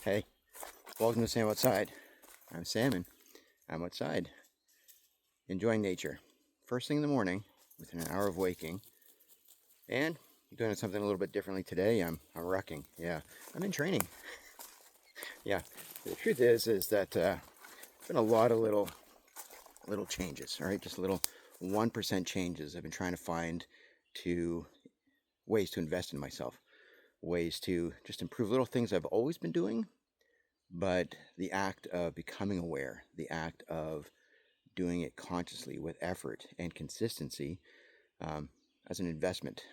Hey, welcome to Sam Outside. I'm Sam and I'm outside enjoying nature. First thing in the morning, within an hour of waking, and I'm doing something a little bit differently today. I'm rucking. Yeah, I'm in training. Yeah, the truth is that there's been a lot of little changes. All right, just little 1% changes I've been trying to find to ways to invest in myself, ways to just improve little things I've always been doing. But the act of becoming aware, the act of doing it consciously with effort and consistency as an investment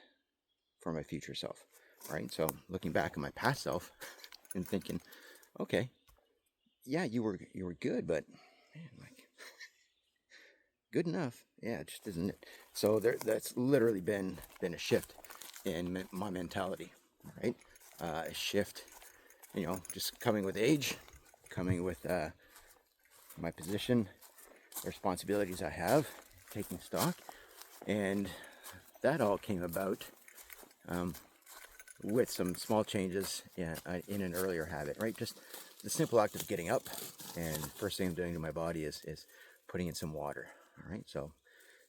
for my future self, right? So looking back at my past self and thinking, okay, yeah, you were good, but man, like good enough, yeah, it just isn't it. So that's literally been a shift in my mentality, right? A shift, just coming with age, coming with my position, the responsibilities I have, taking stock, and that all came about with some small changes in an earlier habit, right? Just the simple act of getting up, and first thing I'm doing to my body is putting in some water, all right? So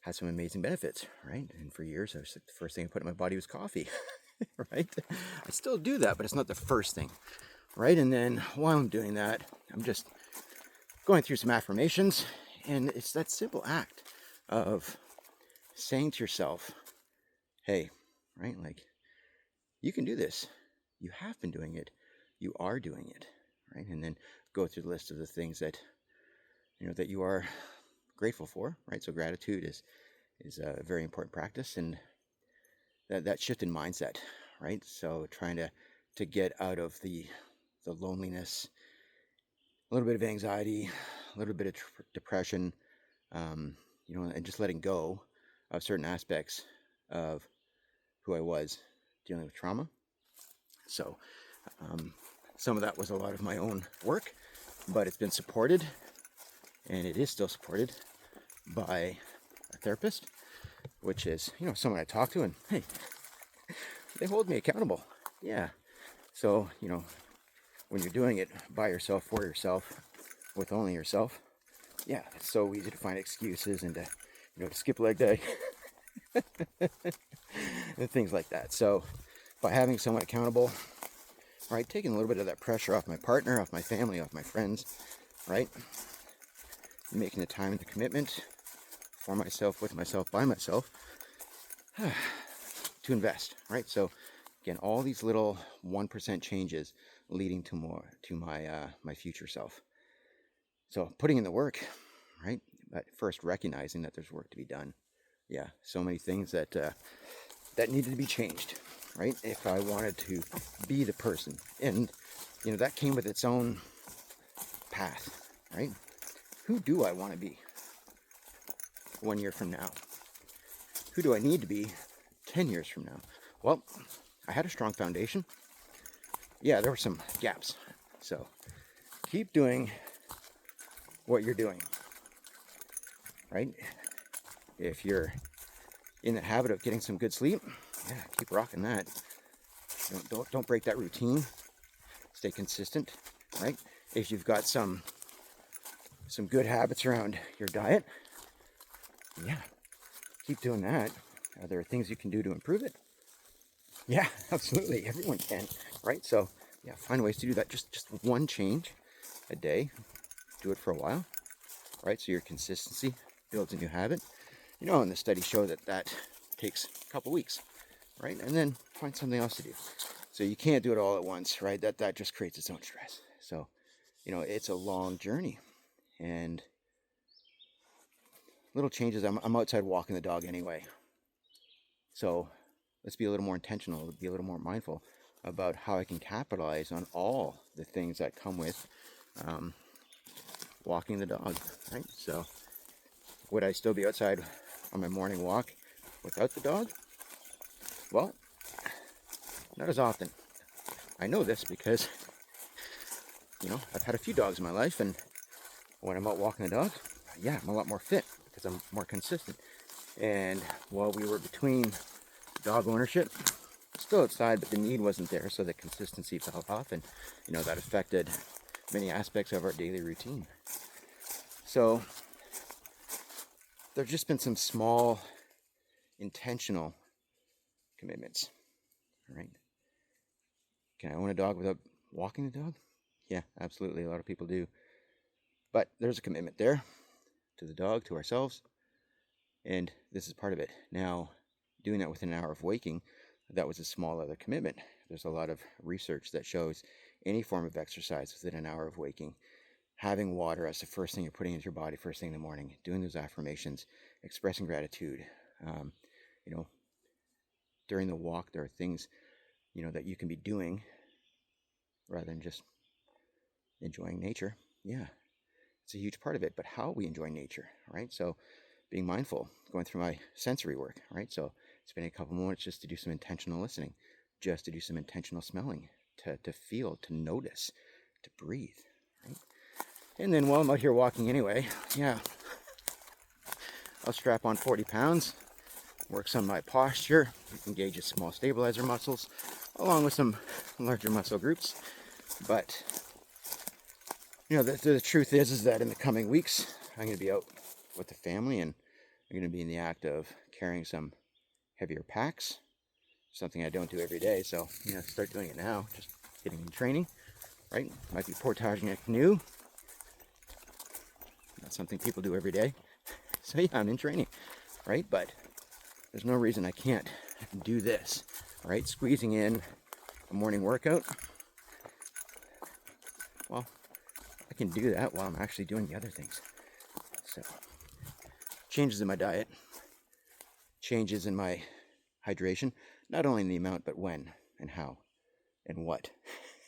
had some amazing benefits, right? And for years, the first thing I put in my body was coffee, right? I still do that, but it's not the first thing, right? And then while I'm doing that, I'm just going through some affirmations, and it's that simple act of saying to yourself, hey, right, like, you can do this. You have been doing it. You are doing it, right? And then go through the list of the things that, that you are grateful for, right? So gratitude is a very important practice, and that shift in mindset, right? So trying to get out of the loneliness, a little bit of anxiety, a little bit of depression, and just letting go of certain aspects of who I was dealing with trauma. So some of that was a lot of my own work, but it's been supported, and it is still supported by a therapist, which is, someone I talk to, and hey, they hold me accountable. Yeah. So, when you're doing it by yourself, for yourself, with only yourself, yeah, it's so easy to find excuses and to skip leg day and things like that. So by having someone accountable, right, taking a little bit of that pressure off my partner, off my family, off my friends, right, making the time and the commitment for myself, with myself, by myself, to invest, right? So again, all these little 1% changes leading to my future self. So putting in the work, right? But first recognizing that there's work to be done. Yeah, so many things that needed to be changed, right? If I wanted to be the person, and that came with its own path, right? Who do I want to be 1 year from now? Who do I need to be 10 years from now? Well, I had a strong foundation. Yeah, there were some gaps. So keep doing what you're doing, right? If you're in the habit of getting some good sleep, yeah, keep rocking that. Don't break that routine. Stay consistent, right? If you've got some good habits around your diet, yeah, keep doing that. Are there things you can do to improve it? Yeah, absolutely. Everyone can, right? So yeah, find ways to do that. Just one change a day. Do it for a while, right? So your consistency builds a new habit. And the studies show that takes a couple weeks, right? And then find something else to do. So you can't do it all at once, right? That just creates its own stress. So, it's a long journey, and little changes. I'm outside walking the dog anyway. So let's be a little more intentional, be a little more mindful about how I can capitalize on all the things that come with walking the dog, right? So would I still be outside on my morning walk without the dog? Well, not as often. I know this because, I've had a few dogs in my life, and when I'm out walking the dog, yeah, I'm a lot more fit because I'm more consistent. And while we were between dog ownership, still outside, but the need wasn't there, so the consistency fell off, and that affected many aspects of our daily routine. So there've just been some small intentional commitments. All right, can I own a dog without walking the dog? Yeah, absolutely, a lot of people do, but there's a commitment there to the dog, to ourselves, and this is part of it. Now, doing that within an hour of waking, that was a small other commitment. There's a lot of research that shows any form of exercise within an hour of waking, having water as the first thing you're putting into your body first thing in the morning, doing those affirmations, expressing gratitude. During the walk, there are things, that you can be doing rather than just enjoying nature. Yeah, it's a huge part of it, but how we enjoy nature, right? So being mindful, going through my sensory work, right? So spending a couple moments just to do some intentional listening, just to do some intentional smelling, to feel, to notice, to breathe, right? And then while I'm out here walking anyway, yeah, I'll strap on 40 pounds, works on my posture, engages small stabilizer muscles, along with some larger muscle groups. But, the truth is that in the coming weeks, I'm going to be out with the family, and I'm going to be in the act of carrying some heavier packs, something I don't do every day. So, start doing it now, just getting in training, right? Might be portaging a canoe. That's something people do every day. So yeah, I'm in training, right? But there's no reason I can't do this, right? Squeezing in a morning workout. Well, I can do that while I'm actually doing the other things. So, changes in my diet, changes in my hydration, not only in the amount, but when and how and what.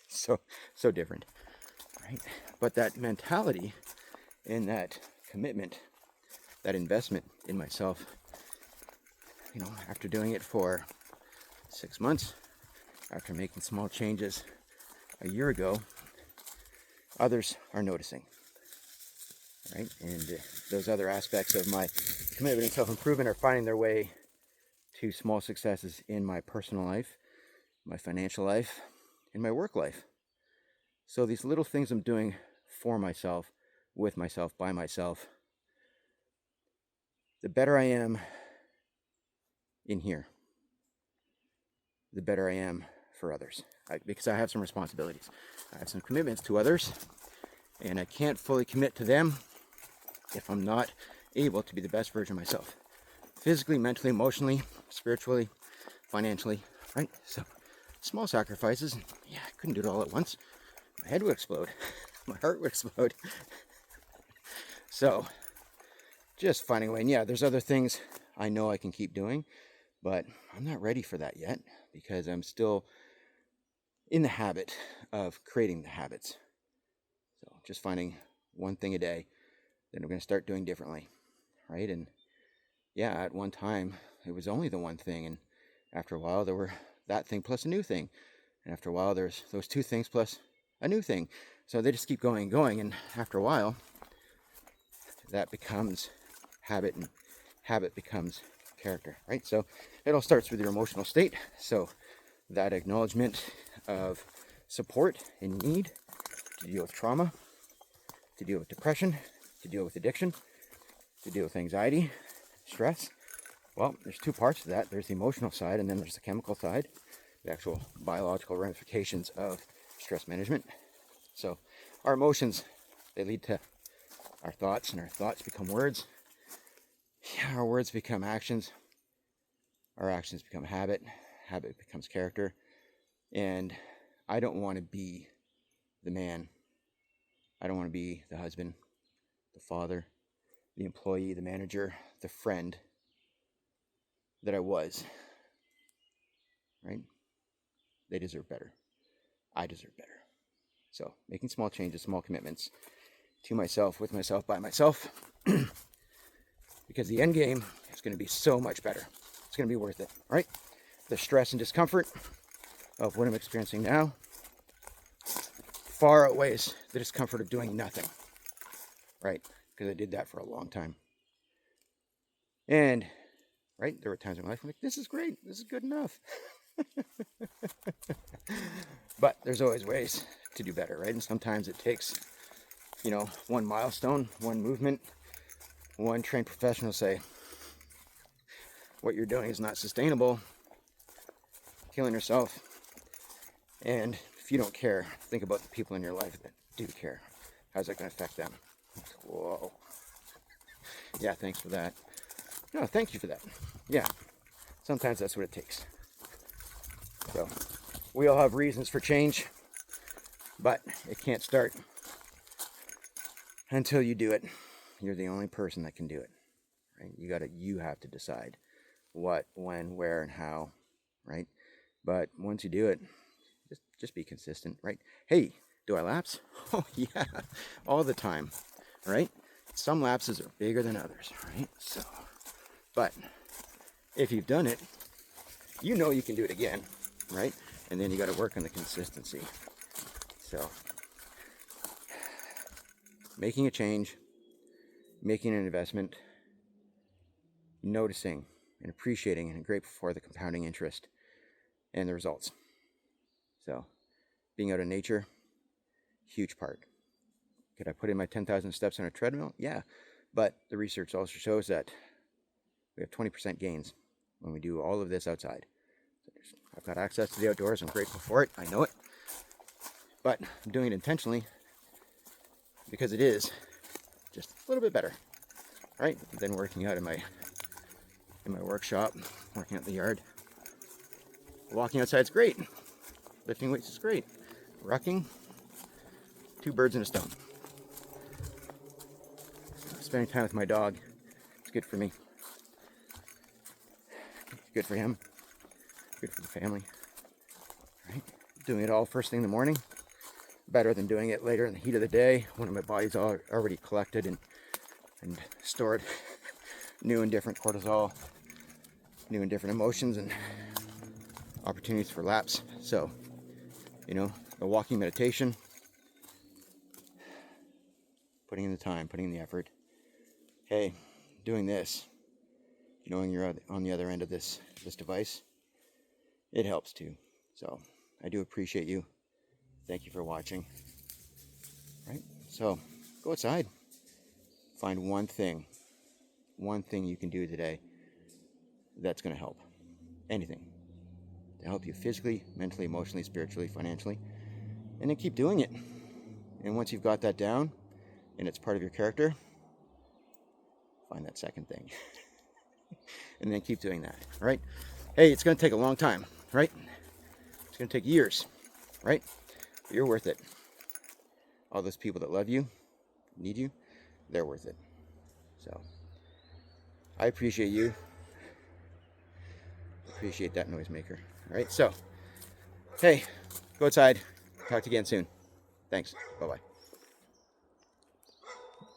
So different, right? But that mentality and that commitment, that investment in myself, after doing it for 6 months, after making small changes a year ago, others are noticing, right? And those other aspects of my commitment and self-improvement are finding their way to small successes in my personal life, my financial life, in my work life. So these little things I'm doing for myself, with myself, by myself, the better I am in here, the better I am for others. Because I have some responsibilities. I have some commitments to others, and I can't fully commit to them if I'm not able to be the best version of myself. Physically, mentally, emotionally, spiritually, financially, right? So, small sacrifices. Yeah, I couldn't do it all at once. My head would explode. My heart would explode. So, just finding a way. And yeah, there's other things I know I can keep doing, but I'm not ready for that yet because I'm still in the habit of creating the habits. So, just finding one thing a day that I'm going to start doing differently, right? And yeah, at one time, it was only the one thing, and after a while, there were that thing plus a new thing, and after a while, there's those two things plus a new thing. So they just keep going and going, and after a while, that becomes habit, and habit becomes character, right? So it all starts with your emotional state. So that acknowledgement of support and need to deal with trauma, to deal with depression, to deal with addiction, to deal with anxiety, stress. Well, there's two parts to that. There's the emotional side, and then there's the chemical side, the actual biological ramifications of stress management. So our emotions, they lead to our thoughts, and our thoughts become words. Our words become actions. Our actions become habit. Habit becomes character. And I don't want to be the man. I don't want to be the husband, the father, the employee, the manager, the friend that I was, right? They deserve better. I deserve better. So making small changes, small commitments to myself, with myself, by myself, because the end game is going to be so much better. It's going to be worth it, right? The stress and discomfort of what I'm experiencing now far outweighs the discomfort of doing nothing, right? Because I did that for a long time. And, right, there were times in my life I'm like, this is great. This is good enough. But there's always ways to do better, right? And sometimes it takes, you know, one milestone, one movement, one trained professional say, what you're doing is not sustainable, killing yourself. And if you don't care, think about the people in your life that do care. How's that going to affect them? Whoa. Yeah, thanks for that. No, thank you for that. Yeah, sometimes that's what it takes. So, we all have reasons for change, but it can't start until you do it. You're the only person that can do it, right? You have to decide what, when, where, and how, right? But once you do it, just be consistent, right? Hey, do I lapse? Oh yeah, all the time, right? Some lapses are bigger than others, right? So, but if you've done it, you know you can do it again, right? And then you got to work on the consistency. So, making a change, making an investment, noticing and appreciating and grateful for the compounding interest and the results. So, being out in nature, huge part. Could I put in my 10,000 steps on a treadmill? Yeah, but the research also shows that we have 20% gains when we do all of this outside. I've got access to the outdoors. I'm grateful for it. I know it. But I'm doing it intentionally because it is just a little bit better, right? Than working out in my workshop, working out in the yard. Walking outside is great. Lifting weights is great. Rucking, 2 birds in a stone. Spending time with my dog, it's good for me. Good for him. Good for the family. Right? Doing it all first thing in the morning, better than doing it later in the heat of the day when my body's already collected and stored new and different cortisol, new and different emotions, and opportunities for lapse. So, you know, a walking meditation, putting in the time, putting in the effort. Hey, doing this, knowing you're on the other end of this device, it helps too. So I do appreciate you. Thank you for watching. Right? So go outside. Find one thing you can do today that's going to help. Anything to help you physically, mentally, emotionally, spiritually, financially. And then keep doing it. And once you've got that down and it's part of your character, find that second thing. And then keep doing that, right? Hey, it's going to take a long time, right? It's going to take years, right? But you're worth it. All those people that love you, need you, they're worth it. So, I appreciate you. Appreciate that noisemaker. All right, so, hey, go outside. Talk to you again soon. Thanks. Bye-bye.